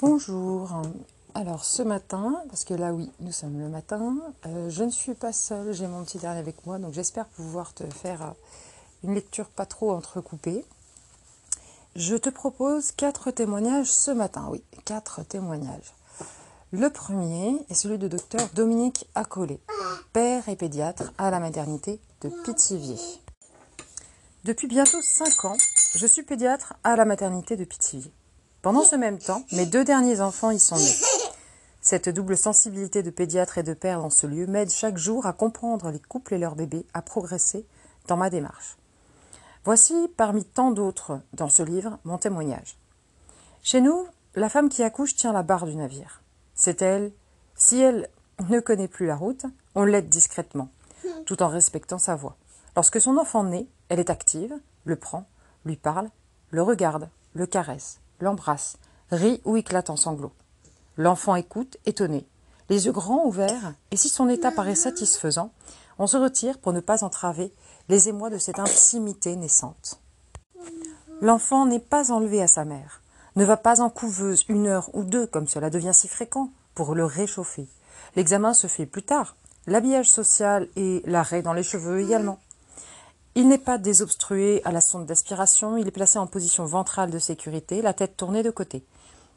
Bonjour. Alors ce matin, parce que là oui, nous sommes le matin, je ne suis pas seule, j'ai mon petit dernier avec moi, donc j'espère pouvoir te faire une lecture pas trop entrecoupée. Je te propose 4 témoignages ce matin, oui, 4 témoignages. Le premier est celui du docteur Dominique Accolé, père et pédiatre à la maternité de Pithiviers. Depuis bientôt 5 ans, je suis pédiatre à la maternité de Pithiviers. Pendant ce même temps, mes 2 derniers enfants y sont nés. Cette double sensibilité de pédiatre et de père dans ce lieu m'aide chaque jour à comprendre les couples et leurs bébés, à progresser dans ma démarche. Voici, parmi tant d'autres dans ce livre, mon témoignage. Chez nous, la femme qui accouche tient la barre du navire. C'est elle. Si elle ne connaît plus la route, on l'aide discrètement, tout en respectant sa voix. Lorsque son enfant naît, elle est active, le prend, lui parle, le regarde, le caresse, l'embrasse, rit ou éclate en sanglots. L'enfant écoute, étonné, les yeux grands ouverts, et si son état paraît satisfaisant, on se retire pour ne pas entraver les émois de cette intimité naissante. L'enfant n'est pas enlevé à sa mère, ne va pas en couveuse 1 heure ou 2 comme cela devient si fréquent pour le réchauffer. L'examen se fait plus tard, l'habillage social et l'arrêt dans les cheveux également. Il n'est pas désobstrué à la sonde d'aspiration, il est placé en position ventrale de sécurité, la tête tournée de côté.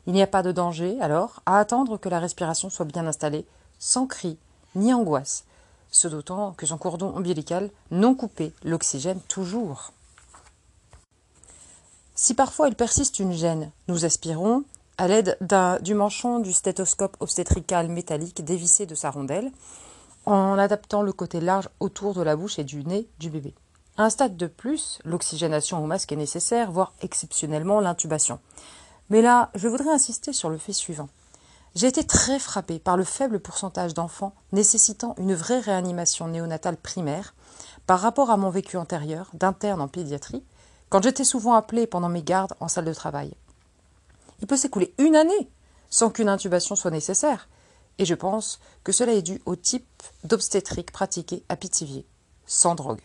Il n'y a pas de danger, alors, à attendre que la respiration soit bien installée, sans cri ni angoisse, ce d'autant que son cordon ombilical non coupé l'oxygène toujours. Si parfois il persiste une gêne, nous aspirons, à l'aide du manchon du stéthoscope obstétrical métallique dévissé de sa rondelle, en adaptant le côté large autour de la bouche et du nez du bébé. À un stade de plus, l'oxygénation au masque est nécessaire, voire exceptionnellement l'intubation. Mais là, je voudrais insister sur le fait suivant. J'ai été très frappée par le faible pourcentage d'enfants nécessitant une vraie réanimation néonatale primaire par rapport à mon vécu antérieur d'interne en pédiatrie, quand j'étais souvent appelée pendant mes gardes en salle de travail. Il peut s'écouler 1 année sans qu'une intubation soit nécessaire, et je pense que cela est dû au type d'obstétrique pratiqué à Pithiviers, sans drogue.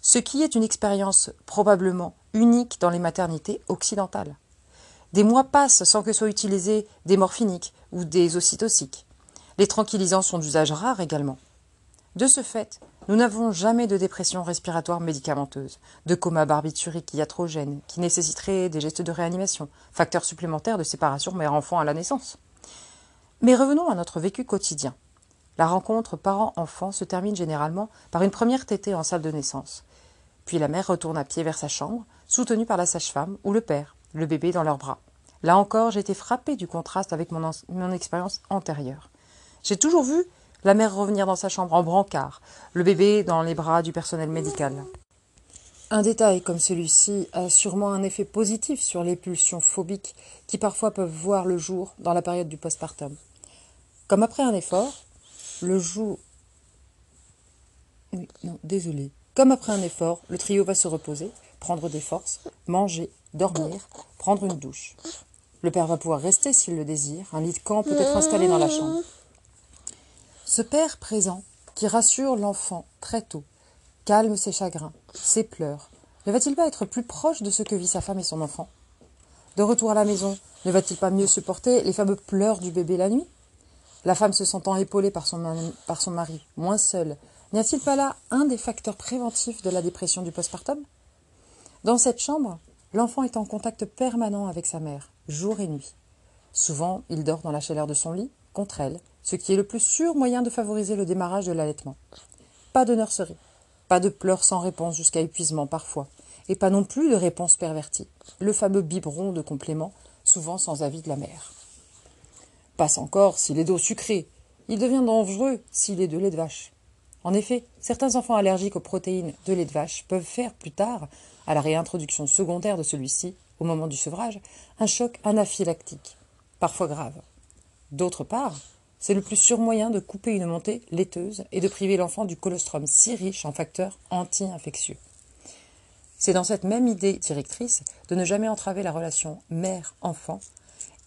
Ce qui est une expérience probablement unique dans les maternités occidentales. Des mois passent sans que soient utilisés des morphiniques ou des ocytociques. Les tranquillisants sont d'usage rare également. De ce fait, nous n'avons jamais de dépression respiratoire médicamenteuse, de coma barbiturique iatrogène qui nécessiterait des gestes de réanimation, facteur supplémentaire de séparation mère-enfant à la naissance. Mais revenons à notre vécu quotidien. La rencontre parent-enfant se termine généralement par une première tétée en salle de naissance. Puis la mère retourne à pied vers sa chambre, soutenue par la sage-femme ou le père, le bébé dans leurs bras. Là encore, j'ai été frappée du contraste avec mon expérience antérieure. J'ai toujours vu la mère revenir dans sa chambre en brancard, le bébé dans les bras du personnel médical. Un détail comme celui-ci a sûrement un effet positif sur les pulsions phobiques qui parfois peuvent voir le jour dans la période du postpartum. Comme après un effort, Comme après un effort, le trio va se reposer, prendre des forces, manger, dormir, prendre une douche. Le père va pouvoir rester s'il le désire, un lit de camp peut être installé dans la chambre. Ce père présent, qui rassure l'enfant très tôt, calme ses chagrins, ses pleurs, ne va-t-il pas être plus proche de ce que vit sa femme et son enfant? De retour à la maison, ne va-t-il pas mieux supporter les fameux pleurs du bébé la nuit? La femme se sentant épaulée par son mari, moins seule, n'y a-t-il pas là un des facteurs préventifs de la dépression du postpartum? Dans cette chambre, l'enfant est en contact permanent avec sa mère, jour et nuit. Souvent, il dort dans la chaleur de son lit, contre elle, ce qui est le plus sûr moyen de favoriser le démarrage de l'allaitement. Pas de nurserie, pas de pleurs sans réponse jusqu'à épuisement parfois, et pas non plus de réponse pervertie, le fameux biberon de complément, souvent sans avis de la mère. Passe encore s'il est d'eau sucrée, il devient dangereux s'il est de lait de vache. En effet, certains enfants allergiques aux protéines de lait de vache peuvent faire plus tard, à la réintroduction secondaire de celui-ci, au moment du sevrage, un choc anaphylactique, parfois grave. D'autre part, c'est le plus sûr moyen de couper une montée laiteuse et de priver l'enfant du colostrum si riche en facteurs anti-infectieux. C'est dans cette même idée directrice de ne jamais entraver la relation mère-enfant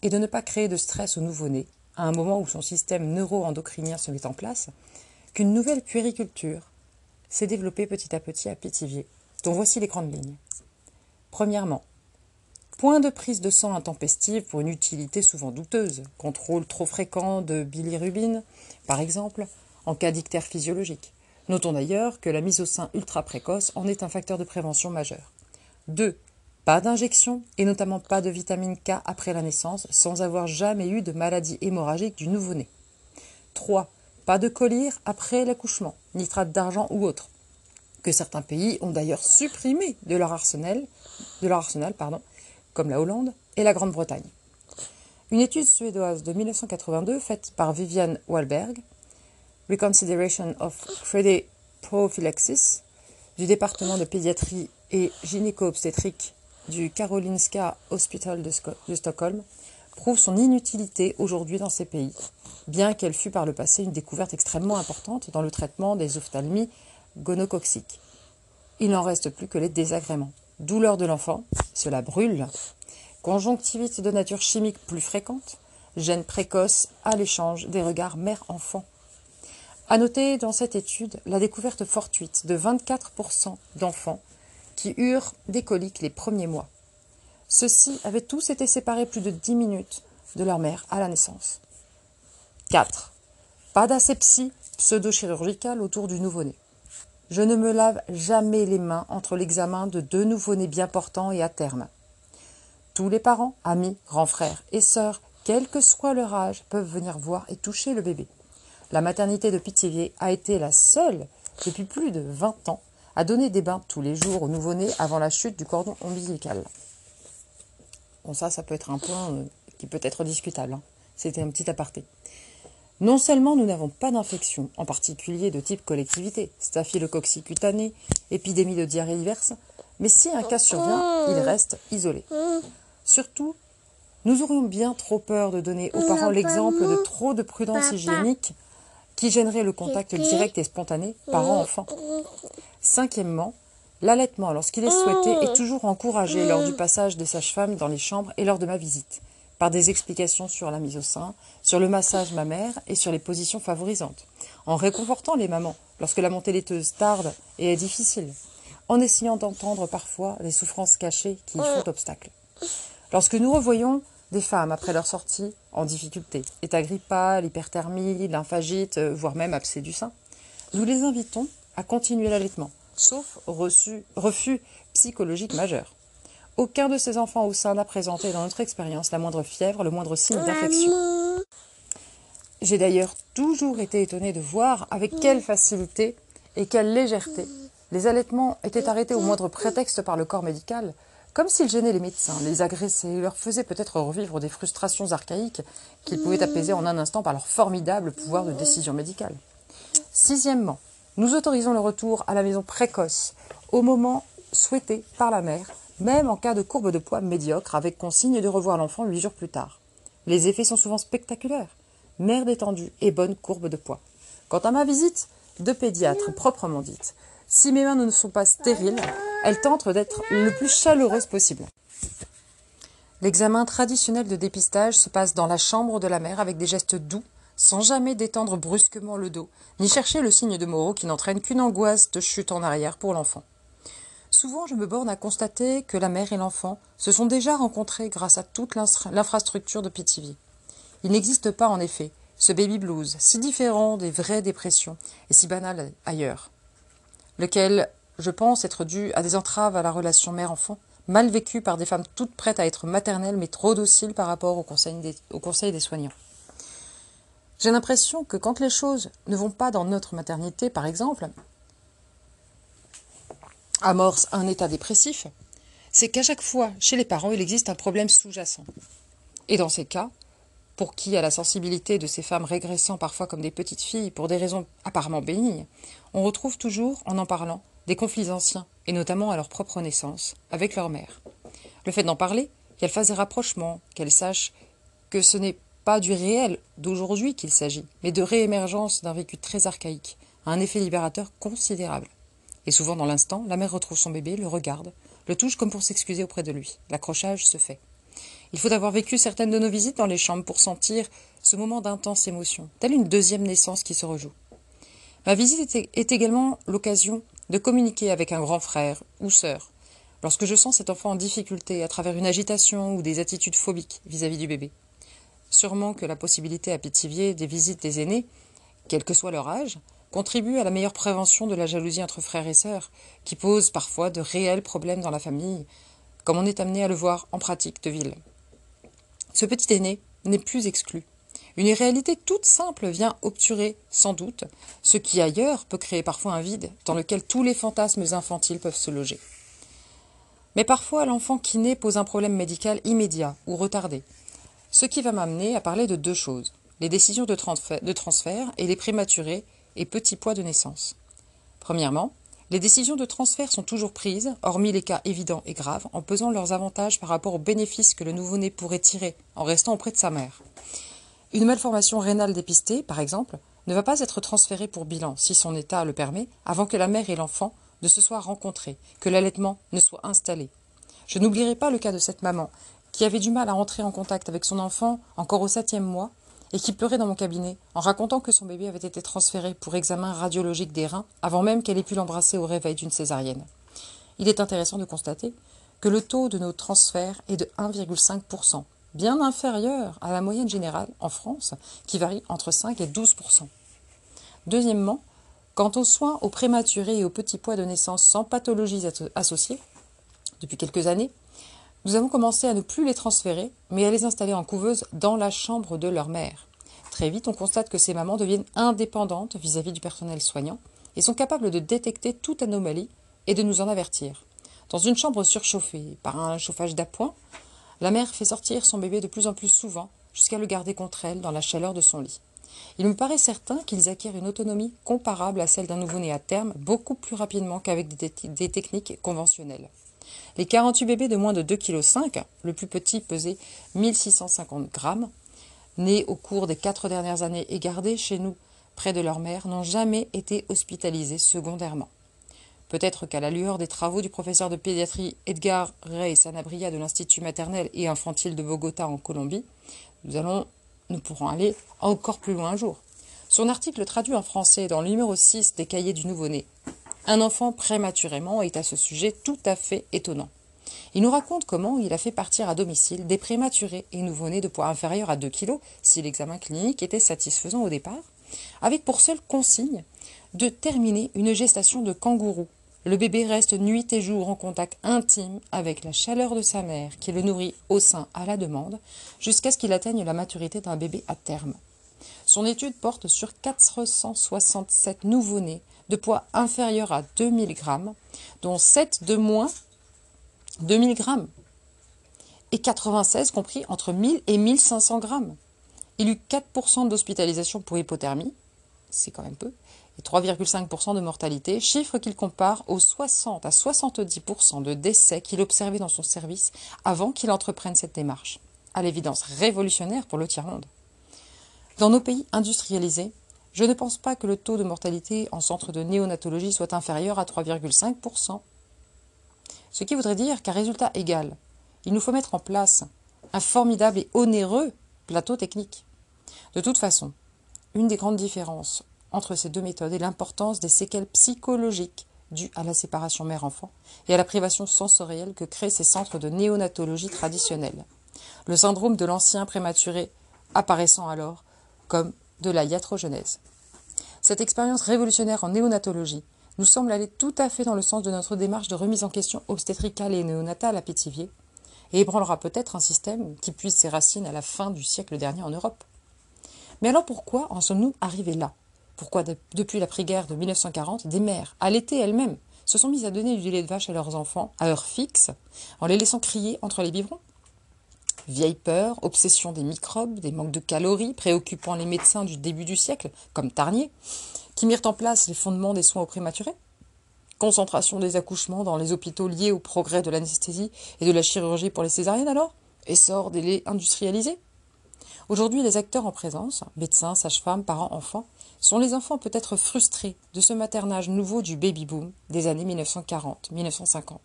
et de ne pas créer de stress au nouveau-né, à un moment où son système neuro-endocrinien se met en place, qu'une nouvelle puériculture s'est développée petit à petit à Pithiviers, dont voici les grandes lignes. Premièrement, Point de prise de sang intempestive pour une utilité souvent douteuse. Contrôle trop fréquent de bilirubine, par exemple, en cas d'ictère physiologique. Notons d'ailleurs que la mise au sein ultra précoce en est un facteur de prévention majeur. 2. Pas d'injection et notamment pas de vitamine K après la naissance sans avoir jamais eu de maladie hémorragique du nouveau-né. 3. Pas de collyre après l'accouchement, nitrate d'argent ou autre, que certains pays ont d'ailleurs supprimé de leur arsenal, comme la Hollande et la Grande-Bretagne. Une étude suédoise de 1982 faite par Vivian Wahlberg, Reconsideration of Credit Prophylaxis, du département de pédiatrie et gynéco-obstétrique du Karolinska Hospital de Stockholm, prouve son inutilité aujourd'hui dans ces pays, bien qu'elle fût par le passé une découverte extrêmement importante dans le traitement des ophtalmies gonococciques. Il n'en reste plus que les désagréments. Douleur de l'enfant, cela brûle. Conjonctivite de nature chimique plus fréquente, gêne précoce à l'échange des regards mère-enfant. À noter dans cette étude la découverte fortuite de 24% d'enfants qui eurent des coliques les premiers mois. Ceux-ci avaient tous été séparés plus de 10 minutes de leur mère à la naissance. 4. Pas d'asepsie pseudo-chirurgicale autour du nouveau-né. Je ne me lave jamais les mains entre l'examen de 2 nouveau-nés bien portants et à terme. Tous les parents, amis, grands frères et sœurs, quel que soit leur âge, peuvent venir voir et toucher le bébé. La maternité de Pithiviers a été la seule, depuis plus de 20 ans, à donner des bains tous les jours aux nouveau-nés avant la chute du cordon ombilical. Bon, ça peut être un point qui peut être discutable. C'était un petit aparté. Non seulement nous n'avons pas d'infection, en particulier de type collectivité, staphylococcus cutanée, épidémie de diarrhée diverse, mais si un cas survient, il reste isolé. Surtout, nous aurions bien trop peur de donner aux parents l'exemple de trop de prudence hygiénique qui gênerait le contact direct et spontané parent-enfant. 5e, l'allaitement, lorsqu'il est souhaité, est toujours encouragé lors du passage des sages-femmes dans les chambres et lors de ma visite, par des explications sur la mise au sein, sur le massage mammaire et sur les positions favorisantes, en réconfortant les mamans lorsque la montée laiteuse tarde et est difficile, en essayant d'entendre parfois les souffrances cachées qui y font obstacle. Lorsque nous revoyons des femmes après leur sortie en difficulté, état grippal, hyperthermie, lymphagite, voire même abcès du sein, nous les invitons à continuer l'allaitement, sauf refus psychologique majeur. Aucun de ces enfants au sein n'a présenté dans notre expérience la moindre fièvre, le moindre signe d'infection. J'ai d'ailleurs toujours été étonnée de voir avec quelle facilité et quelle légèreté les allaitements étaient arrêtés au moindre prétexte par le corps médical, comme s'ils gênaient les médecins, les agressaient et leur faisaient peut-être revivre des frustrations archaïques qu'ils pouvaient apaiser en un instant par leur formidable pouvoir de décision médicale. 6e, nous autorisons le retour à la maison précoce, au moment souhaité par la mère, même en cas de courbe de poids médiocre, avec consigne de revoir l'enfant 8 jours plus tard. Les effets sont souvent spectaculaires. Mère détendue et bonne courbe de poids. Quant à ma visite de pédiatre proprement dite, si mes mains ne sont pas stériles, elles tentent d'être le plus chaleureuse possible. L'examen traditionnel de dépistage se passe dans la chambre de la mère avec des gestes doux, sans jamais détendre brusquement le dos, ni chercher le signe de Moreau qui n'entraîne qu'une angoisse de chute en arrière pour l'enfant. Souvent, je me borne à constater que la mère et l'enfant se sont déjà rencontrés grâce à toute l'infrastructure de Pithiviers. Il n'existe pas, en effet, ce baby blues, si différent des vraies dépressions et si banal ailleurs, lequel, je pense, être dû à des entraves à la relation mère-enfant, mal vécues par des femmes toutes prêtes à être maternelles mais trop dociles par rapport au conseil des soignants. J'ai l'impression que quand les choses ne vont pas dans notre maternité, par exemple, amorce un état dépressif, c'est qu'à chaque fois, chez les parents, il existe un problème sous-jacent. Et dans ces cas, pour qui a la sensibilité de ces femmes régressant parfois comme des petites filles pour des raisons apparemment bénignes, on retrouve toujours, en parlant, des conflits anciens, et notamment à leur propre naissance, avec leur mère. Le fait d'en parler, qu'elle fasse des rapprochements, qu'elle sache que ce n'est pas du réel d'aujourd'hui qu'il s'agit, mais de réémergence d'un vécu très archaïque, a un effet libérateur considérable. Et souvent dans l'instant, la mère retrouve son bébé, le regarde, le touche comme pour s'excuser auprès de lui. L'accrochage se fait. Il faut avoir vécu certaines de nos visites dans les chambres pour sentir ce moment d'intense émotion, telle une deuxième naissance qui se rejoue. Ma visite est également l'occasion de communiquer avec un grand frère ou sœur, lorsque je sens cet enfant en difficulté à travers une agitation ou des attitudes phobiques vis-à-vis du bébé. Sûrement que la possibilité à Pithiviers des visites des aînés, quel que soit leur âge, contribue à la meilleure prévention de la jalousie entre frères et sœurs, qui pose parfois de réels problèmes dans la famille, comme on est amené à le voir en pratique de ville. Ce petit aîné n'est plus exclu. Une réalité toute simple vient obturer, sans doute, ce qui ailleurs peut créer parfois un vide dans lequel tous les fantasmes infantiles peuvent se loger. Mais parfois, l'enfant qui naît pose un problème médical immédiat ou retardé, ce qui va m'amener à parler de deux choses, les décisions de transfert et les prématurés et petits poids de naissance. Premièrement, les décisions de transfert sont toujours prises, hormis les cas évidents et graves, en pesant leurs avantages par rapport aux bénéfices que le nouveau-né pourrait tirer en restant auprès de sa mère. Une malformation rénale dépistée, par exemple, ne va pas être transférée pour bilan, si son état le permet, avant que la mère et l'enfant ne se soient rencontrés, que l'allaitement ne soit installé. Je n'oublierai pas le cas de cette maman, qui avait du mal à entrer en contact avec son enfant encore au 7e mois, et qui pleurait dans mon cabinet en racontant que son bébé avait été transféré pour examen radiologique des reins avant même qu'elle ait pu l'embrasser au réveil d'une césarienne. Il est intéressant de constater que le taux de nos transferts est de 1,5%, bien inférieur à la moyenne générale en France, qui varie entre 5 et 12%. Deuxièmement, quant aux soins aux prématurés et aux petits poids de naissance sans pathologies associées, depuis quelques années, nous avons commencé à ne plus les transférer, mais à les installer en couveuse dans la chambre de leur mère. Très vite, on constate que ces mamans deviennent indépendantes vis-à-vis du personnel soignant et sont capables de détecter toute anomalie et de nous en avertir. Dans une chambre surchauffée par un chauffage d'appoint, la mère fait sortir son bébé de plus en plus souvent jusqu'à le garder contre elle dans la chaleur de son lit. Il me paraît certain qu'ils acquièrent une autonomie comparable à celle d'un nouveau-né à terme beaucoup plus rapidement qu'avec des techniques conventionnelles. Les 48 bébés de moins de 2,5 kg, le plus petit pesait 1650 grammes, nés au cours des 4 dernières années et gardés chez nous près de leur mère, n'ont jamais été hospitalisés secondairement. Peut-être qu'à la lueur des travaux du professeur de pédiatrie Edgar Rey Sanabria de l'Institut maternel et infantile de Bogota en Colombie, nous pourrons aller encore plus loin un jour. Son article traduit en français dans le numéro 6 des cahiers du nouveau-né. Un enfant prématurément est à ce sujet tout à fait étonnant. Il nous raconte comment il a fait partir à domicile des prématurés et nouveau-nés de poids inférieur à 2 kg, si l'examen clinique était satisfaisant au départ, avec pour seule consigne de terminer une gestation de kangourou. Le bébé reste nuit et jour en contact intime avec la chaleur de sa mère qui le nourrit au sein à la demande jusqu'à ce qu'il atteigne la maturité d'un bébé à terme. Son étude porte sur 467 nouveau-nés de poids inférieur à 2000 grammes, dont 7 de moins 2000 grammes et 96 compris entre 1000 et 1500 grammes. Il eut 4% d'hospitalisation pour hypothermie, c'est quand même peu, et 3,5% de mortalité, chiffre qu'il compare aux 60 à 70% de décès qu'il observait dans son service avant qu'il entreprenne cette démarche. À l'évidence révolutionnaire pour le tiers-monde. Dans nos pays industrialisés, je ne pense pas que le taux de mortalité en centre de néonatologie soit inférieur à 3,5%. Ce qui voudrait dire qu'à résultat égal, il nous faut mettre en place un formidable et onéreux plateau technique. De toute façon, une des grandes différences entre ces deux méthodes est l'importance des séquelles psychologiques dues à la séparation mère-enfant et à la privation sensorielle que créent ces centres de néonatologie traditionnels. Le syndrome de l'ancien prématuré apparaissant alors comme de la iatrogenèse. Cette expérience révolutionnaire en néonatologie nous semble aller tout à fait dans le sens de notre démarche de remise en question obstétricale et néonatale à Pithiviers et ébranlera peut-être un système qui puise ses racines à la fin du siècle dernier en Europe. Mais alors pourquoi en sommes-nous arrivés là? Pourquoi depuis l'après-guerre de 1940, des mères, allaitées elles-mêmes, se sont mises à donner du lait de vache à leurs enfants à heure fixe en les laissant crier entre les biberons? Vieille peur, obsession des microbes, des manques de calories préoccupant les médecins du début du siècle, comme Tarnier, qui mirent en place les fondements des soins aux prématurés. Concentration des accouchements dans les hôpitaux liés au progrès de l'anesthésie et de la chirurgie pour les césariennes alors? Essor des laits industrialisés? Aujourd'hui, les acteurs en présence, médecins, sages-femmes, parents, enfants, sont les enfants peut-être frustrés de ce maternage nouveau du baby-boom des années 1940-1950.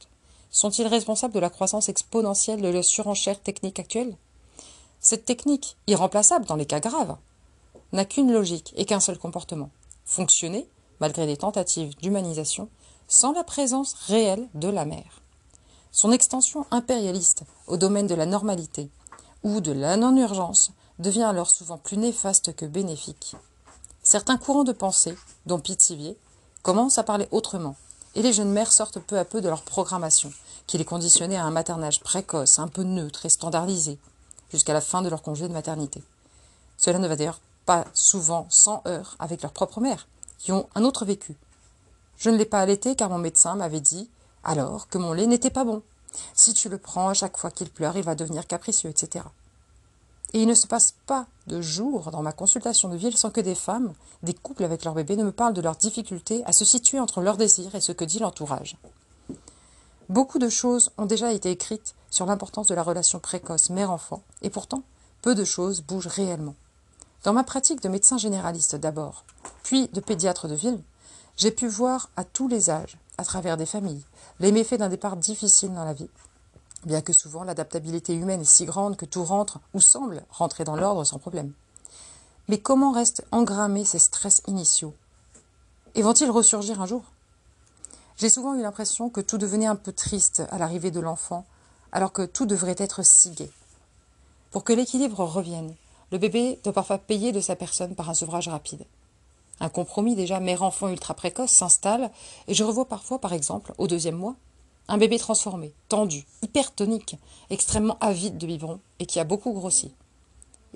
Sont-ils responsables de la croissance exponentielle de la surenchère technique actuelle? Cette technique, irremplaçable dans les cas graves, n'a qu'une logique et qu'un seul comportement. Fonctionner, malgré des tentatives d'humanisation, sans la présence réelle de la mère. Son extension impérialiste au domaine de la normalité ou de la non-urgence devient alors souvent plus néfaste que bénéfique. Certains courants de pensée, dont Pithiviers, commencent à parler autrement, et les jeunes mères sortent peu à peu de leur programmation, qui les conditionnait à un maternage précoce, un peu neutre et standardisé, jusqu'à la fin de leur congé de maternité. Cela ne va d'ailleurs pas souvent sans heurts avec leur propre mère, qui ont un autre vécu. Je ne l'ai pas allaité car mon médecin m'avait dit alors que mon lait n'était pas bon. Si tu le prends à chaque fois qu'il pleure, il va devenir capricieux, etc. Et il ne se passe pas de jour dans ma consultation de ville sans que des femmes, des couples avec leur bébé, ne me parlent de leurs difficultés à se situer entre leurs désirs et ce que dit l'entourage. Beaucoup de choses ont déjà été écrites sur l'importance de la relation précoce mère-enfant, et pourtant, peu de choses bougent réellement. Dans ma pratique de médecin généraliste d'abord, puis de pédiatre de ville, j'ai pu voir à tous les âges, à travers des familles, les méfaits d'un départ difficile dans la vie, bien que souvent l'adaptabilité humaine est si grande que tout rentre ou semble rentrer dans l'ordre sans problème. Mais comment restent engrammés ces stress initiaux? Et vont-ils ressurgir un jour? J'ai souvent eu l'impression que tout devenait un peu triste à l'arrivée de l'enfant, alors que tout devrait être si gai. Pour que l'équilibre revienne, le bébé doit parfois payer de sa personne par un sevrage rapide. Un compromis déjà mère-enfant ultra précoce s'installe et je revois parfois, par exemple, au 2e mois, un bébé transformé, tendu, hypertonique, extrêmement avide de biberon et qui a beaucoup grossi.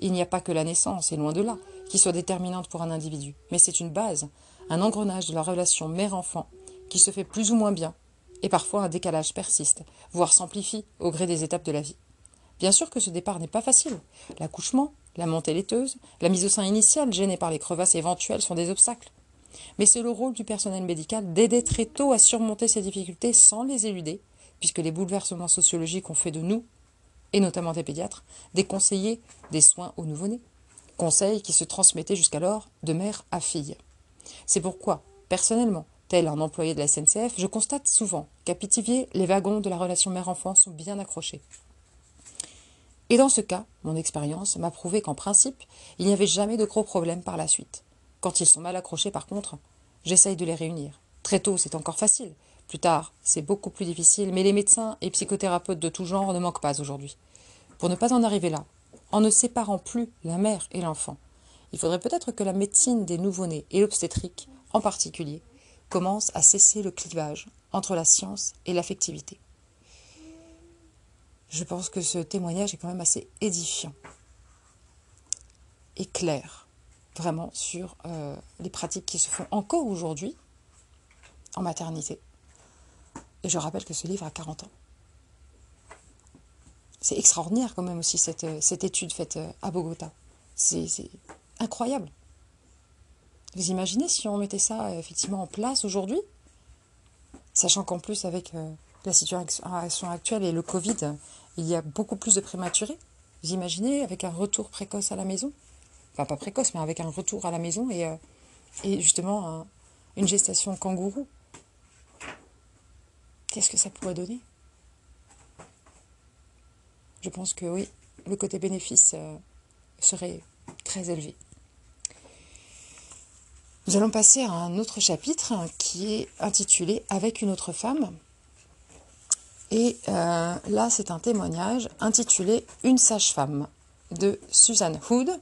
Il n'y a pas que la naissance, et loin de là, qui soit déterminante pour un individu, mais c'est une base, un engrenage de la relation mère-enfant qui se fait plus ou moins bien, et parfois un décalage persiste, voire s'amplifie au gré des étapes de la vie. Bien sûr que ce départ n'est pas facile. L'accouchement, la montée laiteuse, la mise au sein initiale gênée par les crevasses éventuelles sont des obstacles. Mais c'est le rôle du personnel médical d'aider très tôt à surmonter ces difficultés sans les éluder, puisque les bouleversements sociologiques ont fait de nous, et notamment des pédiatres, des conseillers des soins aux nouveau-nés. Conseils qui se transmettaient jusqu'alors de mère à fille. C'est pourquoi, personnellement, tel un employé de la SNCF, je constate souvent qu'à Pithiviers, les wagons de la relation mère-enfant sont bien accrochés. Et dans ce cas, mon expérience m'a prouvé qu'en principe, il n'y avait jamais de gros problèmes par la suite. Quand ils sont mal accrochés, par contre, j'essaye de les réunir. Très tôt, c'est encore facile. Plus tard, c'est beaucoup plus difficile, mais les médecins et psychothérapeutes de tout genre ne manquent pas aujourd'hui. Pour ne pas en arriver là, en ne séparant plus la mère et l'enfant, il faudrait peut-être que la médecine des nouveau-nés et l'obstétrique, en particulier, commence à cesser le clivage entre la science et l'affectivité. Je pense que ce témoignage est quand même assez édifiant et clair, vraiment, sur les pratiques qui se font encore aujourd'hui en maternité. Et je rappelle que ce livre a 40 ans. C'est extraordinaire quand même aussi cette étude faite à Bogota. C'est incroyable. Vous imaginez si on mettait ça effectivement en place aujourd'hui, sachant qu'en plus avec la situation actuelle et le Covid, il y a beaucoup plus de prématurés. Vous imaginez avec un retour précoce à la maison, enfin pas précoce, mais avec un retour à la maison et justement une gestation kangourou. Qu'est-ce que ça pourrait donner? Je pense que oui, le côté bénéfice serait très élevé. Nous allons passer à un autre chapitre qui est intitulé « Avec une autre femme ». Et là, c'est un témoignage intitulé « Une sage-femme » de Suzanne Hood,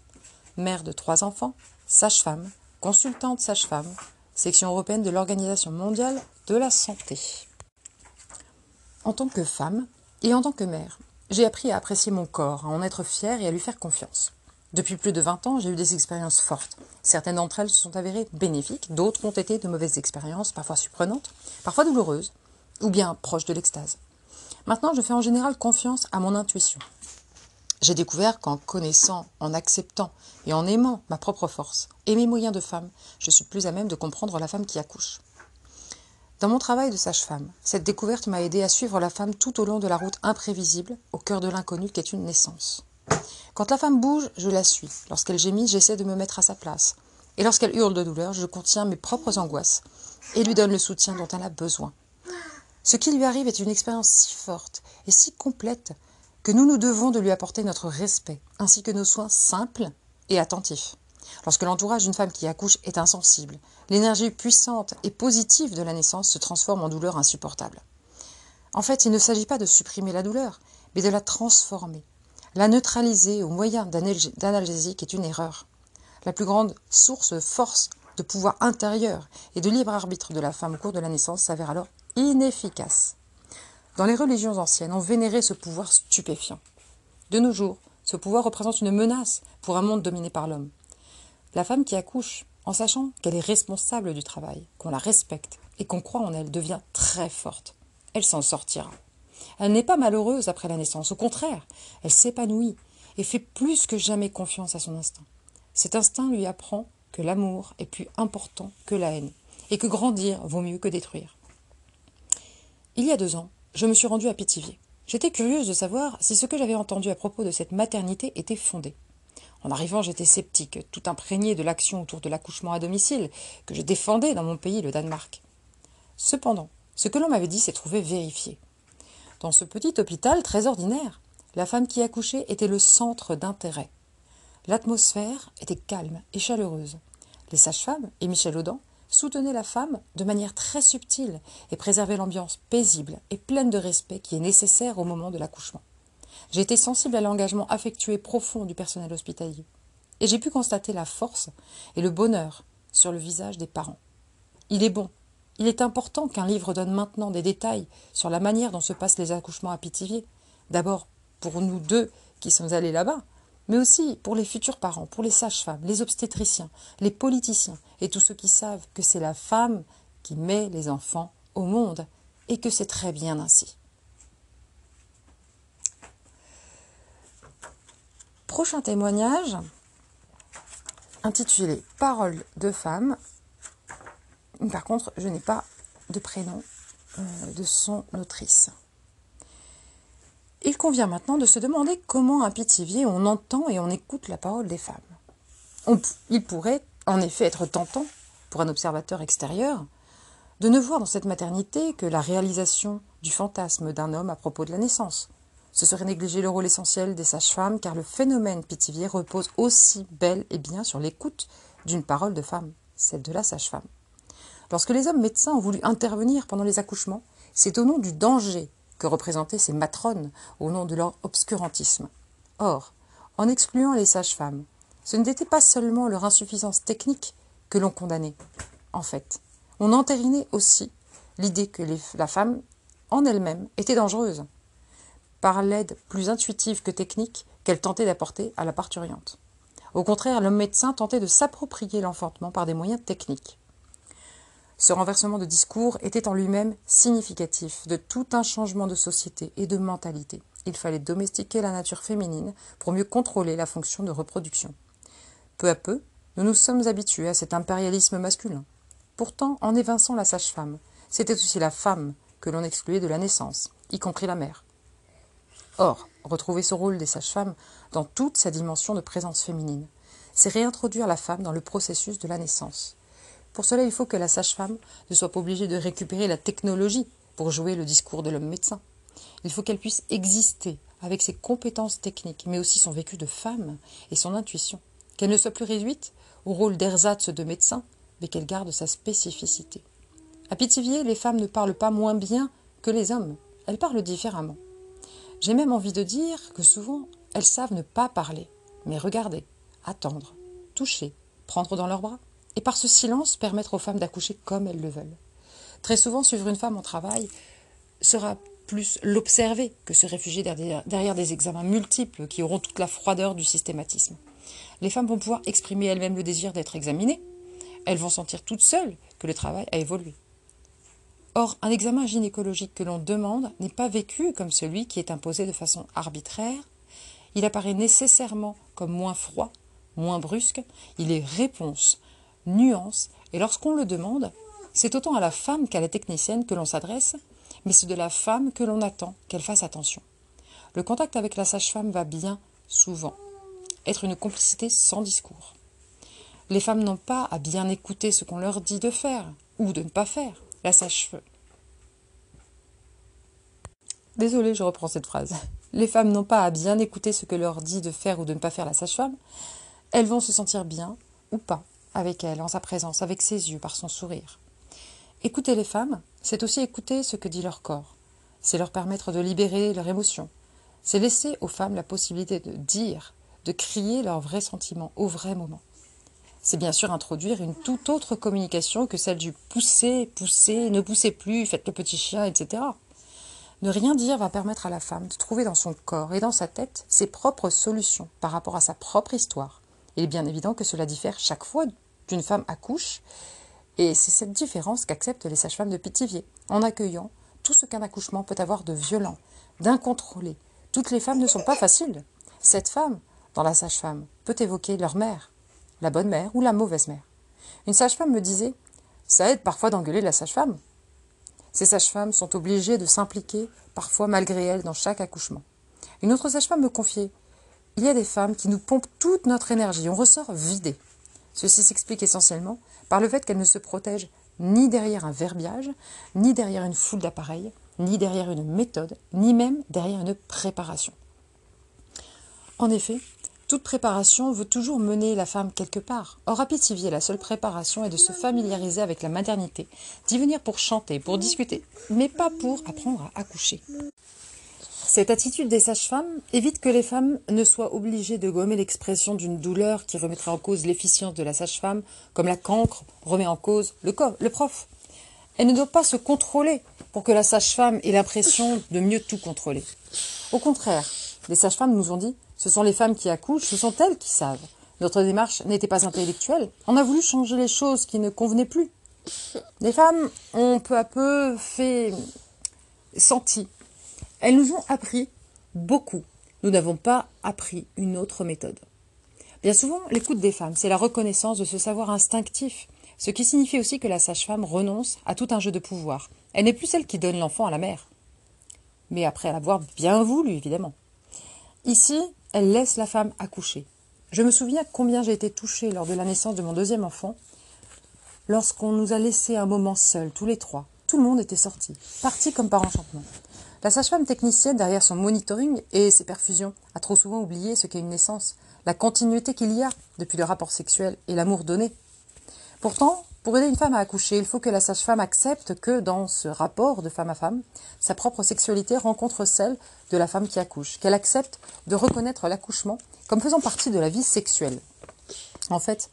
mère de 3 enfants, sage-femme, consultante sage-femme, section européenne de l'Organisation mondiale de la santé. En tant que femme et en tant que mère, j'ai appris à apprécier mon corps, à en être fière et à lui faire confiance. Depuis plus de 20 ans, j'ai eu des expériences fortes. Certaines d'entre elles se sont avérées bénéfiques, d'autres ont été de mauvaises expériences, parfois surprenantes, parfois douloureuses, ou bien proches de l'extase. Maintenant, je fais en général confiance à mon intuition. J'ai découvert qu'en connaissant, en acceptant et en aimant ma propre force et mes moyens de femme, je suis plus à même de comprendre la femme qui accouche. Dans mon travail de sage-femme, cette découverte m'a aidé à suivre la femme tout au long de la route imprévisible, au cœur de l'inconnu qu'est une naissance. Quand la femme bouge, je la suis. Lorsqu'elle gémit, j'essaie de me mettre à sa place. Et lorsqu'elle hurle de douleur, je contiens mes propres angoisses et lui donne le soutien dont elle a besoin. Ce qui lui arrive est une expérience si forte et si complète que nous nous devons de lui apporter notre respect, ainsi que nos soins simples et attentifs. Lorsque l'entourage d'une femme qui accouche est insensible, l'énergie puissante et positive de la naissance se transforme en douleur insupportable. En fait, il ne s'agit pas de supprimer la douleur, mais de la transformer. La neutraliser au moyen d'analgésiques est une erreur. La plus grande source de force, de pouvoir intérieur et de libre arbitre de la femme au cours de la naissance s'avère alors inefficace. Dans les religions anciennes, on vénérait ce pouvoir stupéfiant. De nos jours, ce pouvoir représente une menace pour un monde dominé par l'homme. La femme qui accouche, en sachant qu'elle est responsable du travail, qu'on la respecte et qu'on croit en elle, devient très forte. Elle s'en sortira. Elle n'est pas malheureuse après la naissance, au contraire, elle s'épanouit et fait plus que jamais confiance à son instinct. Cet instinct lui apprend que l'amour est plus important que la haine et que grandir vaut mieux que détruire. Il y a 2 ans, je me suis rendue à Pithiviers. J'étais curieuse de savoir si ce que j'avais entendu à propos de cette maternité était fondé. En arrivant, j'étais sceptique, tout imprégnée de l'action autour de l'accouchement à domicile que je défendais dans mon pays, le Danemark. Cependant, ce que l'on m'avait dit s'est trouvé vérifié. Dans ce petit hôpital très ordinaire, la femme qui accouchait était le centre d'intérêt. L'atmosphère était calme et chaleureuse. Les sages-femmes et Michel Audin soutenaient la femme de manière très subtile et préservaient l'ambiance paisible et pleine de respect qui est nécessaire au moment de l'accouchement. J'ai été sensible à l'engagement affectueux et profond du personnel hospitalier. Et j'ai pu constater la force et le bonheur sur le visage des parents. Il est important qu'un livre donne maintenant des détails sur la manière dont se passent les accouchements à Pithiviers. D'abord pour nous 2 qui sommes allés là-bas, mais aussi pour les futurs parents, pour les sages-femmes, les obstétriciens, les politiciens et tous ceux qui savent que c'est la femme qui met les enfants au monde et que c'est très bien ainsi. Prochain témoignage, intitulé « Paroles de femme ». Par contre, je n'ai pas de prénom de son autrice. Il convient maintenant de se demander comment à Pithiviers on entend et on écoute la parole des femmes. Il pourrait en effet être tentant, pour un observateur extérieur, de ne voir dans cette maternité que la réalisation du fantasme d'un homme à propos de la naissance. Ce serait négliger le rôle essentiel des sages-femmes, car le phénomène Pithiviers repose aussi bel et bien sur l'écoute d'une parole de femme, celle de la sage-femme. Lorsque les hommes médecins ont voulu intervenir pendant les accouchements, c'est au nom du danger que représentaient ces matrones, au nom de leur obscurantisme. Or, en excluant les sages-femmes, ce n'était pas seulement leur insuffisance technique que l'on condamnait. En fait, on entérinait aussi l'idée que la femme, en elle-même, était dangereuse, par l'aide plus intuitive que technique qu'elle tentait d'apporter à la parturiente. Au contraire, l'homme médecin tentait de s'approprier l'enfantement par des moyens techniques. Ce renversement de discours était en lui-même significatif de tout un changement de société et de mentalité. Il fallait domestiquer la nature féminine pour mieux contrôler la fonction de reproduction. Peu à peu, nous nous sommes habitués à cet impérialisme masculin. Pourtant, en évinçant la sage-femme, c'était aussi la femme que l'on excluait de la naissance, y compris la mère. Or, retrouver ce rôle des sages-femmes dans toute sa dimension de présence féminine, c'est réintroduire la femme dans le processus de la naissance. Pour cela, il faut que la sage-femme ne soit pas obligée de récupérer la technologie pour jouer le discours de l'homme médecin. Il faut qu'elle puisse exister avec ses compétences techniques, mais aussi son vécu de femme et son intuition. Qu'elle ne soit plus réduite au rôle d'ersatz de médecin, mais qu'elle garde sa spécificité. À Pithiviers, les femmes ne parlent pas moins bien que les hommes. Elles parlent différemment. J'ai même envie de dire que souvent, elles savent ne pas parler, mais regarder, attendre, toucher, prendre dans leurs bras, et par ce silence permettre aux femmes d'accoucher comme elles le veulent. Très souvent, suivre une femme en travail sera plus l'observer que se réfugier derrière des examens multiples qui auront toute la froideur du systématisme. Les femmes vont pouvoir exprimer elles-mêmes le désir d'être examinées. Elles vont sentir toutes seules que le travail a évolué. Or, un examen gynécologique que l'on demande n'est pas vécu comme celui qui est imposé de façon arbitraire. Il apparaît nécessairement comme moins froid, moins brusque. Il est réponse, nuance, et lorsqu'on le demande, c'est autant à la femme qu'à la technicienne que l'on s'adresse, mais c'est de la femme que l'on attend qu'elle fasse attention. Le contact avec la sage-femme va bien souvent être une complicité sans discours. Les femmes n'ont pas à bien écouter ce qu'on leur dit de faire ou de ne pas faire. La sage-femme. Désolée, je reprends cette phrase. Les femmes n'ont pas à bien écouter ce que leur dit de faire ou de ne pas faire la sage-femme. Elles vont se sentir bien ou pas avec elle, en sa présence, avec ses yeux, par son sourire. Écouter les femmes, c'est aussi écouter ce que dit leur corps. c'est leur permettre de libérer leurs émotions. C'est laisser aux femmes la possibilité de dire, de crier leurs vrais sentiments au vrai moment. C'est bien sûr introduire une toute autre communication que celle du poussez, poussez, ne poussez plus, faites le petit chien, etc. Ne rien dire va permettre à la femme de trouver dans son corps et dans sa tête ses propres solutions par rapport à sa propre histoire. Il est bien évident que cela diffère chaque fois qu'une femme accouche, et c'est cette différence qu'acceptent les sages-femmes de Pithiviers, en accueillant tout ce qu'un accouchement peut avoir de violent, d'incontrôlé. Toutes les femmes ne sont pas faciles. Cette femme, dans la sage-femme, peut évoquer leur mère, la bonne mère ou la mauvaise mère. Une sage-femme me disait « ça aide parfois d'engueuler la sage-femme ». Ces sages-femmes sont obligées de s'impliquer, parfois malgré elles, dans chaque accouchement. Une autre sage-femme me confiait « il y a des femmes qui nous pompent toute notre énergie, on ressort vidé ». Ceci s'explique essentiellement par le fait qu'elles ne se protègent ni derrière un verbiage, ni derrière une foule d'appareils, ni derrière une méthode, ni même derrière une préparation. En effet, toute préparation veut toujours mener la femme quelque part. Or, à Pithiviers, la seule préparation est de se familiariser avec la maternité, d'y venir pour chanter, pour discuter, mais pas pour apprendre à accoucher. Cette attitude des sages-femmes évite que les femmes ne soient obligées de gommer l'expression d'une douleur qui remettrait en cause l'efficience de la sage-femme, comme la cancre remet en cause le prof. Elles ne doivent pas se contrôler pour que la sage-femme ait l'impression de mieux tout contrôler. Au contraire, les sages-femmes nous ont dit « ce sont les femmes qui accouchent, ce sont elles qui savent ». Notre démarche n'était pas intellectuelle, on a voulu changer les choses qui ne convenaient plus. Les femmes ont peu à peu senti. Elles nous ont appris beaucoup. Nous n'avons pas appris une autre méthode. Bien souvent, l'écoute des femmes, c'est la reconnaissance de ce savoir instinctif, ce qui signifie aussi que la sage-femme renonce à tout un jeu de pouvoir. Elle n'est plus celle qui donne l'enfant à la mère, mais après l'avoir bien voulu, évidemment. Ici, elle laisse la femme accoucher. Je me souviens combien j'ai été touchée lors de la naissance de mon deuxième enfant, lorsqu'on nous a laissé un moment seuls, tous les trois. Tout le monde était sorti, parti comme par enchantement. La sage-femme technicienne, derrière son monitoring et ses perfusions, a trop souvent oublié ce qu'est une naissance, la continuité qu'il y a depuis le rapport sexuel et l'amour donné. Pourtant, pour aider une femme à accoucher, il faut que la sage-femme accepte que, dans ce rapport de femme à femme, sa propre sexualité rencontre celle de la femme qui accouche, qu'elle accepte de reconnaître l'accouchement comme faisant partie de la vie sexuelle. En fait,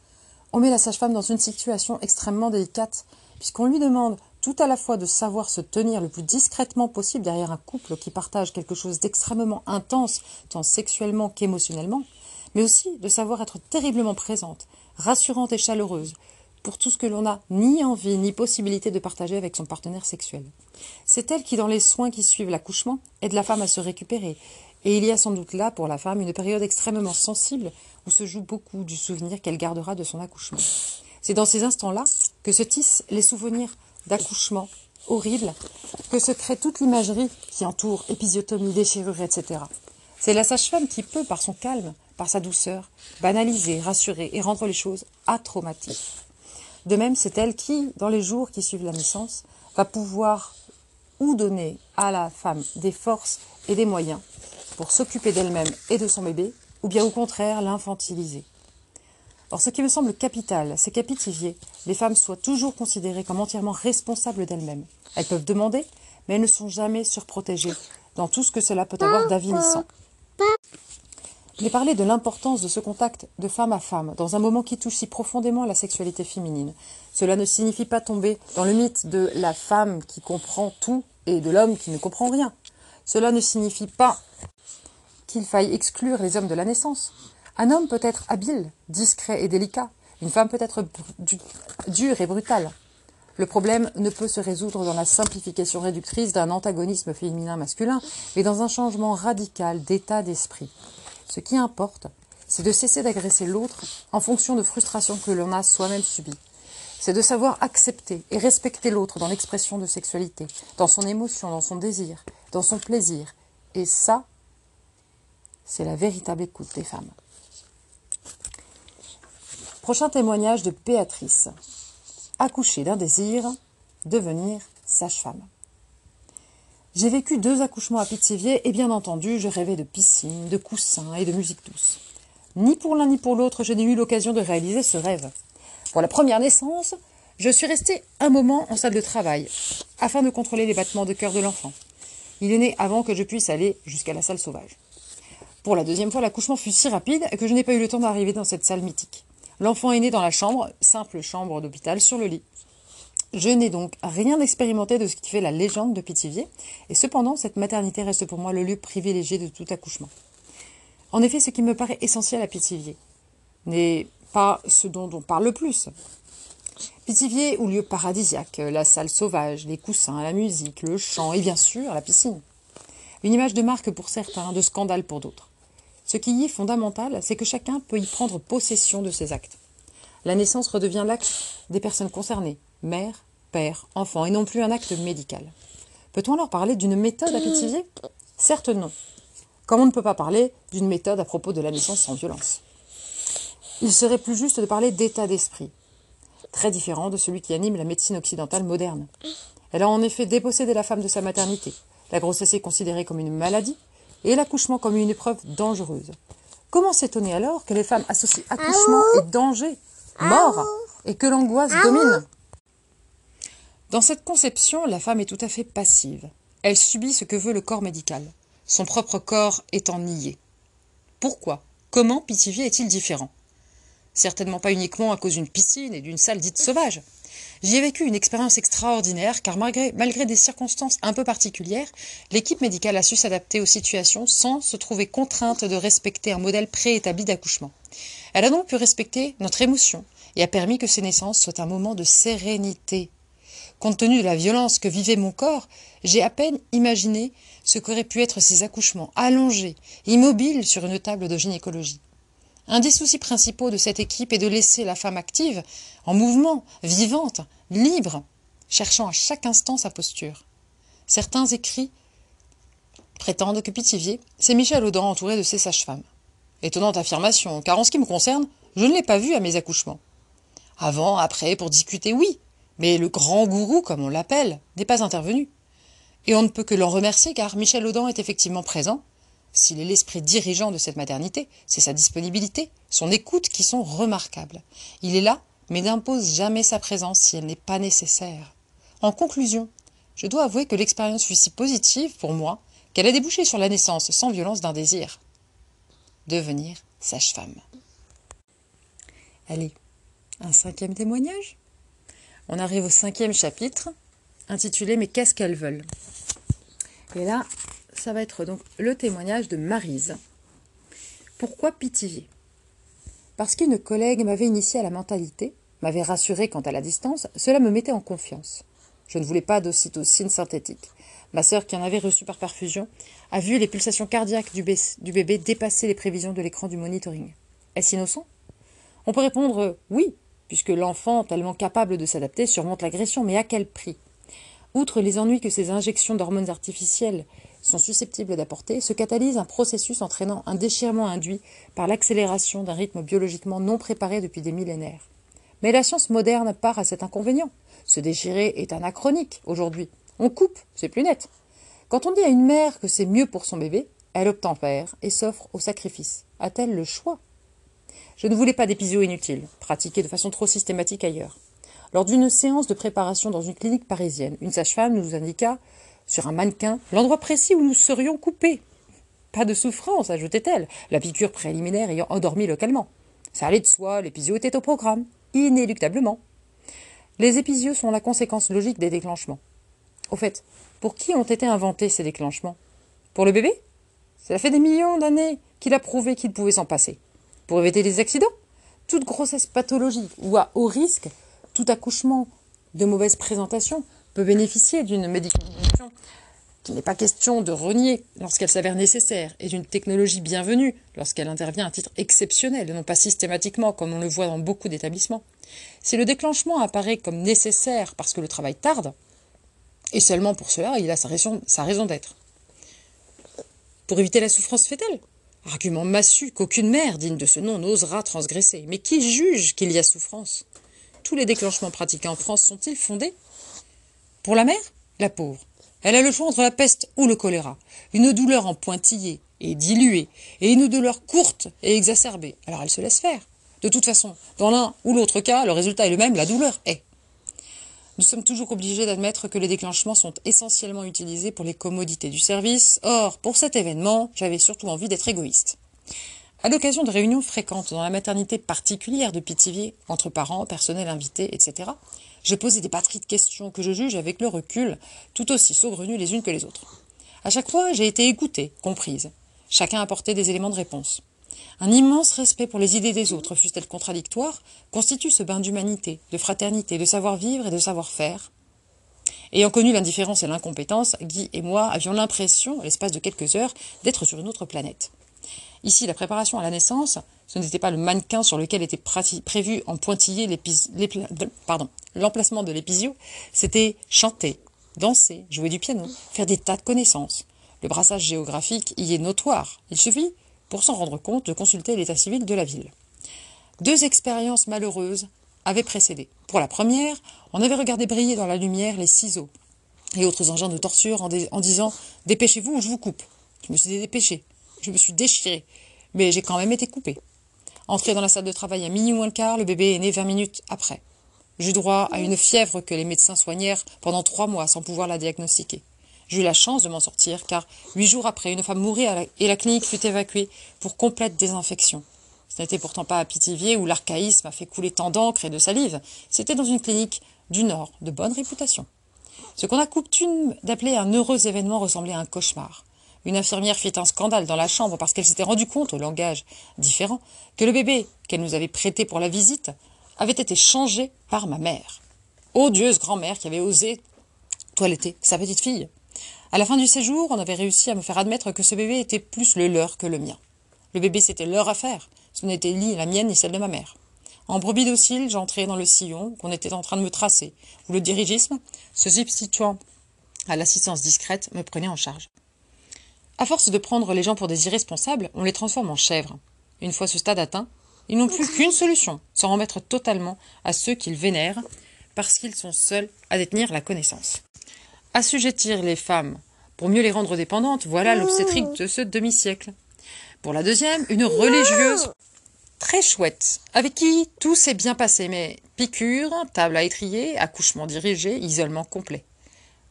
on met la sage-femme dans une situation extrêmement délicate, puisqu'on lui demande tout à la fois de savoir se tenir le plus discrètement possible derrière un couple qui partage quelque chose d'extrêmement intense, tant sexuellement qu'émotionnellement, mais aussi de savoir être terriblement présente, rassurante et chaleureuse, pour tout ce que l'on n'a ni envie ni possibilité de partager avec son partenaire sexuel. C'est elle qui, dans les soins qui suivent l'accouchement, aide la femme à se récupérer. Et il y a sans doute là, pour la femme, une période extrêmement sensible où se joue beaucoup du souvenir qu'elle gardera de son accouchement. C'est dans ces instants-là que se tissent les souvenirs d'accouchement horrible, que se crée toute l'imagerie qui entoure épisiotomie, déchirure, etc. C'est la sage-femme qui peut, par son calme, par sa douceur, banaliser, rassurer et rendre les choses atraumatiques. De même, c'est elle qui, dans les jours qui suivent la naissance, va pouvoir ou donner à la femme des forces et des moyens pour s'occuper d'elle-même et de son bébé, ou bien au contraire l'infantiliser. Or, ce qui me semble capital, c'est qu'à Pithiviers, les femmes soient toujours considérées comme entièrement responsables d'elles-mêmes. Elles peuvent demander, mais elles ne sont jamais surprotégées dans tout ce que cela peut avoir d'avilissant. J'ai parlé de l'importance de ce contact de femme à femme, dans un moment qui touche si profondément à la sexualité féminine. Cela ne signifie pas tomber dans le mythe de la femme qui comprend tout et de l'homme qui ne comprend rien. Cela ne signifie pas qu'il faille exclure les hommes de la naissance. Un homme peut être habile, discret et délicat. Une femme peut être dure et brutale. Le problème ne peut se résoudre dans la simplification réductrice d'un antagonisme féminin-masculin, mais dans un changement radical d'état d'esprit. Ce qui importe, c'est de cesser d'agresser l'autre en fonction de frustrations que l'on a soi-même subies. C'est de savoir accepter et respecter l'autre dans l'expression de sexualité, dans son émotion, dans son désir, dans son plaisir. Et ça, c'est la véritable écoute des femmes. Prochain témoignage de Béatrice. Accoucher d'un désir, devenir sage-femme. J'ai vécu 2 accouchements à Pithiviers et bien entendu, je rêvais de piscine, de coussins et de musique douce. Ni pour l'un ni pour l'autre, je n'ai eu l'occasion de réaliser ce rêve. Pour la première naissance, je suis restée un moment en salle de travail afin de contrôler les battements de cœur de l'enfant. Il est né avant que je puisse aller jusqu'à la salle sauvage. Pour la deuxième fois, l'accouchement fut si rapide que je n'ai pas eu le temps d'arriver dans cette salle mythique. L'enfant est né dans la chambre, simple chambre d'hôpital, sur le lit. Je n'ai donc rien expérimenté de ce qui fait la légende de Pithiviers, et cependant, cette maternité reste pour moi le lieu privilégié de tout accouchement. En effet, ce qui me paraît essentiel à Pithiviers n'est pas ce dont on parle le plus. Pithiviers ou lieu paradisiaque, la salle sauvage, les coussins, la musique, le chant et bien sûr la piscine. Une image de marque pour certains, de scandale pour d'autres. Ce qui y est fondamental, c'est que chacun peut y prendre possession de ses actes. La naissance redevient l'acte des personnes concernées, mère, père, enfant, et non plus un acte médical. Peut-on alors parler d'une méthode à Pithiviers ? Certes non. Comme on ne peut pas parler d'une méthode à propos de la naissance sans violence. Il serait plus juste de parler d'état d'esprit, très différent de celui qui anime la médecine occidentale moderne. Elle a en effet dépossédé la femme de sa maternité. La grossesse est considérée comme une maladie et l'accouchement comme une épreuve dangereuse. Comment s'étonner alors que les femmes associent accouchement et danger, mort, et que l'angoisse domine ? Dans cette conception, la femme est tout à fait passive. Elle subit ce que veut le corps médical, son propre corps étant nié. Pourquoi ? Comment Pithiviers est-il différent ? Certainement pas uniquement à cause d'une piscine et d'une salle dite sauvage. J'y ai vécu une expérience extraordinaire car malgré des circonstances un peu particulières, l'équipe médicale a su s'adapter aux situations sans se trouver contrainte de respecter un modèle préétabli d'accouchement. Elle a donc pu respecter notre émotion et a permis que ces naissances soient un moment de sérénité. Compte tenu de la violence que vivait mon corps, j'ai à peine imaginé ce qu'auraient pu être ces accouchements, allongés, immobiles sur une table de gynécologie. Un des soucis principaux de cette équipe est de laisser la femme active, en mouvement, vivante, libre, cherchant à chaque instant sa posture. Certains écrits prétendent que Pithiviers, c'est Michel Audin entouré de ses sages-femmes. Étonnante affirmation, car en ce qui me concerne, je ne l'ai pas vu à mes accouchements. Avant, après, pour discuter, oui, mais le grand gourou, comme on l'appelle, n'est pas intervenu. Et on ne peut que l'en remercier, car Michel Audin est effectivement présent. S'il est l'esprit dirigeant de cette maternité, c'est sa disponibilité, son écoute qui sont remarquables. Il est là, mais n'impose jamais sa présence si elle n'est pas nécessaire. En conclusion, je dois avouer que l'expérience fut si positive pour moi qu'elle a débouché sur la naissance sans violence d'un désir. Devenir sage-femme. Allez, un 5e témoignage ? On arrive au 5e chapitre, intitulé « Mais qu'est-ce qu'elles veulent ?» Et là, ça va être donc le témoignage de Maryse. Pourquoi Pithiviers ? Parce qu'une collègue m'avait initiée à la mentalité, m'avait rassurée quant à la distance, cela me mettait en confiance. Je ne voulais pas d'ocytocine synthétique. Ma sœur, qui en avait reçu par perfusion, a vu les pulsations cardiaques du bébé dépasser les prévisions de l'écran du monitoring. Est-ce innocent ? On peut répondre oui, puisque l'enfant, tellement capable de s'adapter, surmonte l'agression, mais à quel prix ? Outre les ennuis que ces injections d'hormones artificielles sont susceptibles d'apporter, se catalyse un processus entraînant un déchirement induit par l'accélération d'un rythme biologiquement non préparé depuis des millénaires. Mais la science moderne part à cet inconvénient. Se déchirer est anachronique aujourd'hui. On coupe, c'est plus net. Quand on dit à une mère que c'est mieux pour son bébé, elle obtempère et s'offre au sacrifice. A-t-elle le choix ? Je ne voulais pas d'épisio inutiles, pratiqués de façon trop systématique ailleurs. Lors d'une séance de préparation dans une clinique parisienne, une sage-femme nous indiqua, sur un mannequin, l'endroit précis où nous serions coupés. Pas de souffrance, ajoutait-elle, la piqûre préliminaire ayant endormi localement. Ça allait de soi, l'épisio était au programme, inéluctablement. Les épisios sont la conséquence logique des déclenchements. Au fait, pour qui ont été inventés ces déclenchements ? Pour le bébé ? Cela fait des millions d'années qu'il a prouvé qu'il pouvait s'en passer. Pour éviter les accidents ? Toute grossesse pathologique ou à haut risque, tout accouchement de mauvaise présentation peut bénéficier d'une médicalisation qu'il n'est pas question de renier lorsqu'elle s'avère nécessaire et d'une technologie bienvenue lorsqu'elle intervient à titre exceptionnel et non pas systématiquement comme on le voit dans beaucoup d'établissements. Si le déclenchement apparaît comme nécessaire parce que le travail tarde, et seulement pour cela, il a sa raison d'être. Pour éviter la souffrance fœtale, argument massu qu'aucune mère digne de ce nom n'osera transgresser. Mais qui juge qu'il y a souffrance ? Tous les déclenchements pratiqués en France sont-ils fondés ? Pour la mère, la pauvre, elle a le choix entre la peste ou le choléra, une douleur en pointillé et diluée, et une douleur courte et exacerbée. Alors elle se laisse faire. De toute façon, dans l'un ou l'autre cas, le résultat est le même, la douleur est. Nous sommes toujours obligés d'admettre que les déclenchements sont essentiellement utilisés pour les commodités du service. Or, pour cet événement, j'avais surtout envie d'être égoïste. À l'occasion de réunions fréquentes dans la maternité particulière de Pithiviers, entre parents, personnel invité, etc., je posais des batteries de questions que je juge avec le recul, tout aussi saugrenues les unes que les autres. À chaque fois, j'ai été écoutée, comprise. Chacun apportait des éléments de réponse. Un immense respect pour les idées des autres, fussent-elles contradictoires, constitue ce bain d'humanité, de fraternité, de savoir-vivre et de savoir-faire. Ayant connu l'indifférence et l'incompétence, Guy et moi avions l'impression, à l'espace de quelques heures, d'être sur une autre planète. Ici, la préparation à la naissance, ce n'était pas le mannequin sur lequel était prévu en pointillé l'emplacement de l'épisio, c'était chanter, danser, jouer du piano, faire des tas de connaissances. Le brassage géographique y est notoire. Il suffit, pour s'en rendre compte, de consulter l'état civil de la ville. 2 expériences malheureuses avaient précédé. Pour la première, on avait regardé briller dans la lumière les ciseaux et autres engins de torture en disant « Dépêchez-vous ou je vous coupe ». Je me suis dépêchée. Je me suis déchirée, mais j'ai quand même été coupée. Entrée dans la salle de travail à minuit moins le quart, le bébé est né 20 minutes après. J'eus droit à une fièvre que les médecins soignèrent pendant 3 mois sans pouvoir la diagnostiquer. J'ai eu la chance de m'en sortir car 8 jours après, une femme mourut et la clinique fut évacuée pour complète désinfection. Ce n'était pourtant pas à Pithiviers où l'archaïsme a fait couler tant d'encre et de salive. C'était dans une clinique du Nord de bonne réputation. Ce qu'on a coutume d'appeler un heureux événement ressemblait à un cauchemar. Une infirmière fit un scandale dans la chambre parce qu'elle s'était rendue compte, au langage différent, que le bébé qu'elle nous avait prêté pour la visite avait été changé par ma mère. Odieuse grand-mère qui avait osé toiletter sa petite fille. À la fin du séjour, on avait réussi à me faire admettre que ce bébé était plus le leur que le mien. Le bébé, c'était leur affaire. Ce n'était ni la mienne ni celle de ma mère. En brebis docile, j'entrais dans le sillon qu'on était en train de me tracer, où le dirigisme, se substituant à l'assistance discrète, me prenait en charge. À force de prendre les gens pour des irresponsables, on les transforme en chèvres. Une fois ce stade atteint, ils n'ont plus qu'une solution, s'en remettre totalement à ceux qu'ils vénèrent, parce qu'ils sont seuls à détenir la connaissance. Assujettir les femmes pour mieux les rendre dépendantes, voilà l'obstétrique de ce demi-siècle. Pour la deuxième, une religieuse très chouette, avec qui tout s'est bien passé, mais piqûre, table à étrier, accouchement dirigé, isolement complet.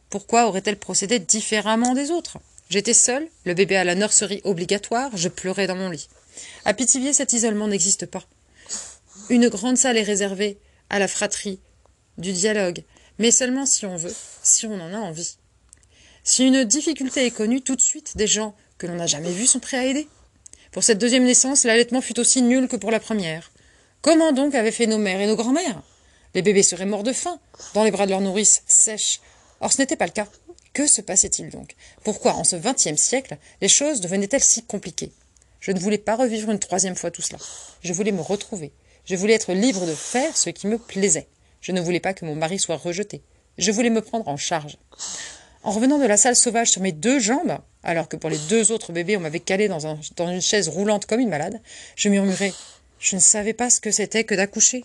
Pourquoi aurait-elle procédé différemment des autres ? J'étais seule, le bébé à la nurserie obligatoire, je pleurais dans mon lit. À Pithiviers, cet isolement n'existe pas. Une grande salle est réservée à la fratrie, du dialogue, mais seulement si on veut, si on en a envie. Si une difficulté est connue, tout de suite, des gens que l'on n'a jamais vus sont prêts à aider. Pour cette deuxième naissance, l'allaitement fut aussi nul que pour la première. Comment donc avaient fait nos mères et nos grands-mères ? Les bébés seraient morts de faim, dans les bras de leur nourrice, sèche. Or, ce n'était pas le cas. Que se passait-il donc ? Pourquoi, en ce XXe siècle, les choses devenaient-elles si compliquées ? Je ne voulais pas revivre une 3e fois tout cela. Je voulais me retrouver. Je voulais être libre de faire ce qui me plaisait. Je ne voulais pas que mon mari soit rejeté. Je voulais me prendre en charge. En revenant de la salle sauvage sur mes 2 jambes, alors que pour les 2 autres bébés, on m'avait calé dans une chaise roulante comme une malade, je murmurais « Je ne savais pas ce que c'était que d'accoucher ».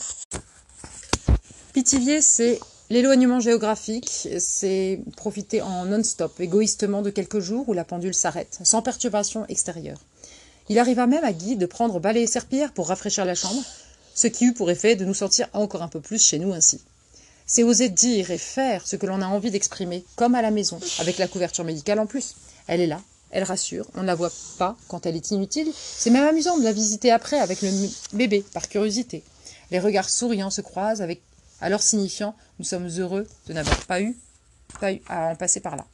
Pithiviers, c'est l'éloignement géographique, c'est profiter en non-stop, égoïstement de quelques jours où la pendule s'arrête, sans perturbation extérieure. Il arriva même à Guy de prendre balai et serpillière pour rafraîchir la chambre, ce qui eut pour effet de nous sentir encore un peu plus chez nous ainsi. C'est oser dire et faire ce que l'on a envie d'exprimer, comme à la maison, avec la couverture médicale en plus. Elle est là, elle rassure, on ne la voit pas quand elle est inutile. C'est même amusant de la visiter après avec le bébé, par curiosité. Les regards souriants se croisent avec, alors signifiant « nous sommes heureux de n'avoir pas eu à en passer par là ».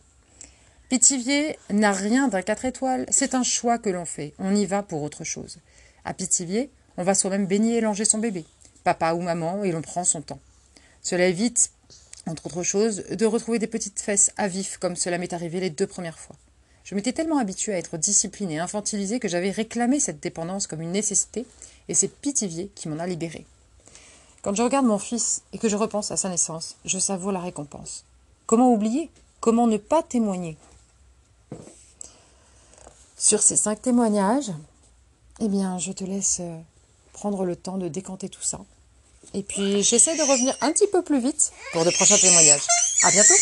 Pithiviers n'a rien d'un 4 étoiles, c'est un choix que l'on fait, on y va pour autre chose. À Pithiviers, on va soi-même baigner et langer son bébé, papa ou maman, et l'on prend son temps. Cela évite, entre autres choses, de retrouver des petites fesses à vif comme cela m'est arrivé les 2 premières fois. Je m'étais tellement habituée à être disciplinée et infantilisée que j'avais réclamé cette dépendance comme une nécessité, et c'est Pithiviers qui m'en a libérée. Quand je regarde mon fils et que je repense à sa naissance, je savoure la récompense. Comment oublier ? Comment ne pas témoigner ? Sur ces 5 témoignages, eh bien, je te laisse prendre le temps de décanter tout ça. Et puis, j'essaie de revenir un petit peu plus vite pour de prochains témoignages. À bientôt!